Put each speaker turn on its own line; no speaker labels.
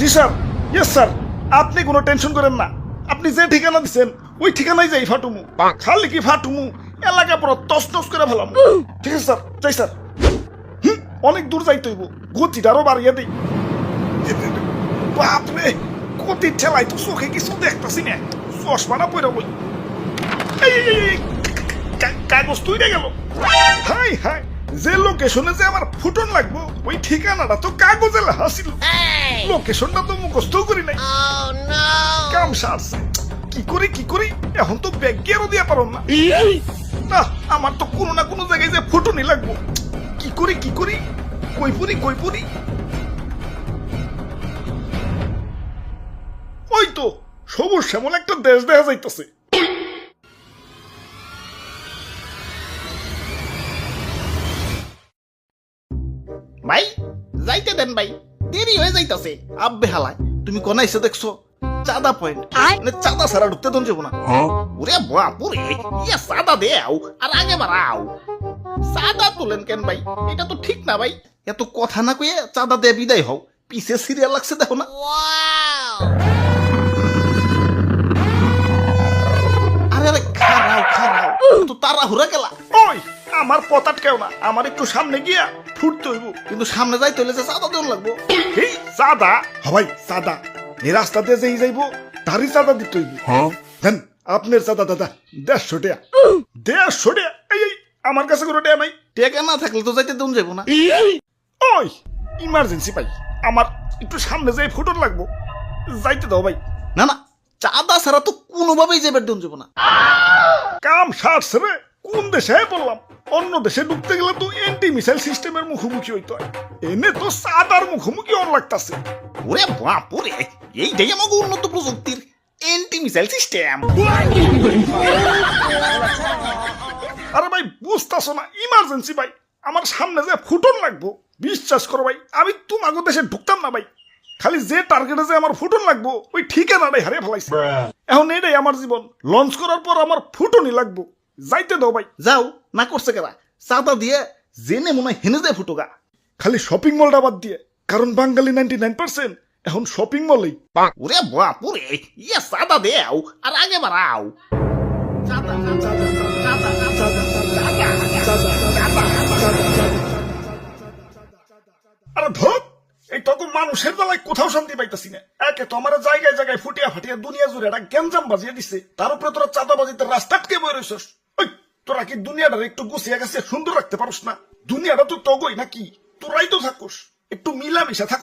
জি sir, yes sir, আপনি কোনো tension করেন না। আপনি যে ঠিকানা দিচ্ছেন ওই ঠিকানায় যাই ফাটুমু। খালি কি ফাটুমু, এলাকা পুরো তছনছ করে ফেলাম। ঠিক আছে স্যার, যাই স্যার। অনেক দূর যাইতে হইব, গতিটা আরো বাড়িয়ে দিই। বাপরে, গতির ঠেলাই তো চোখে কিছু দেখতেছি না, চশমাটা পরে বই। কাগজ তুইরে গেল। হাই হাই, যে লোকেশনে যে আমার ফুটন লাগবো ওই ঠিকানাটা তো কাগজে লেখা ছিল। লোকেশনটা তো মুখস্থ করি নাই। কাম সারছে, কি করি এখন তো ব্যাগ গিয়ারও দিয়া পারো না। না, আমার তো কোনো না কোনো জায়গায় যে ফুটনই লাগবো। কি করি কই পুরি। ওই তো সবুজ শ্যামল একটা দেশ দেখা যাইতেছে।
ভাই যাইতে দেন ভাই, দেরি হয়ে যাইতাছে। আব্বে হালায়, তুমি কোন এসে দেখছো? চাঁদা পয়েন্ট, মানে চাঁদা ছাড়া ঢুকতে দন যাবো না। ওরে বাপুরে, ইয়া চাঁদা দেও আর আগে বাড়াও। চাঁদা তোলেন কেন ভাই? এটা তো ঠিক না ভাই। এত কথা না কয়ে চাঁদা দিয়ে বিদায় হও, পিছে সিরিয়াল লাগছে দেখো না। আরে আরে খারাও তো তাড়াহুড়া গেলা।
ওই আমার পথ আটকেও না, আমার একটু সামনে গিয়া ফুটতে হইব।
কিন্তু সামনে যাইতে হলে যে চাঁদা দেওয়া লাগবো।
এই চাঁদা হবাই চাঁদা, এই রাস্তা দিয়ে যেই যাইবো তারই চাঁদা দিতে হইব। দেন আপনার চাঁদা দাদা 150 টাকা। 150 টাকা? এই আমার কাছে কোনো টাকা নাই।
টেকা না থাকলে তো যাইতে দেন যাবো না।
ওই ইমার্জেন্সি ভাই, আমার একটু সামনে যাই ফুটন লাগবো, যাইতে দাও ভাই।
না না, চাঁদা ছাড়া তো কোনোভাবেই যাবার দেন যাবো না।
কাম সারছে রে, কোন দেশে বললাম? অন্য দেশে ঢুকতে গেলে তো এন্টি মিসাইল সিস্টেমের মুখোমুখি হইতে হয়, এনে তো চাঁদার মুখোমুখি অন লাগতাছে।
ওরে বাপুরে, এইটাই আমাকে উন্নত প্রযুক্তির এন্টি মিসাইল সিস্টেম।
আরে ভাই বুঝতেছো না, ইমার্জেন্সি ভাই, আমার সামনে যে ফুটন লাগবো। বিশ্বাস করো ভাই, আমি তোমাকে দেশে ঢুকতাম না ভাই। খালি যে টার্গেটে যে আমার ফুটন লাগবো ওই ঠিকানাটাই হারিয়ে ফেলাইছে। এখন এটাই আমার জীবন, লঞ্চ করার পর আমার ফুটনই লাগবো, যাইতে দাও ভাই।
যাও, না করছে কেরা? চাঁদা দিয়ে জেনে মনে হয় হেনে যায় ফুটোগা।
খালি শপিং মলটা বাদ দিয়ে, কারণ বাঙালি 99% এখন শপিং মলেই।
ওরে বাপুরে, ইয়া চাঁদা দেও আর আগে বাড়াও।
আরে ধর, এই তখন মানুষের বেলায় কোথাও শান্তি পাইতাছি না। একে তো আমার জায়গায় জায়গায় ফুটিয়া ফাটিয়া দুনিয়া জুড়ে একটা গ্যাঞ্জাম বাজিয়ে দিছে, তার উপরে তোরা চাঁদাবাজিতে রাস্তা আটকে বই রইছস। ওই তোরা কি দুনিয়াটার একটু গুছিয়ে গেছে সুন্দর রাখতে পারস না? দুনিয়াটা তো তগই নাকি, তোরাই তো থাকুস, একটু মিলামিশা থাক।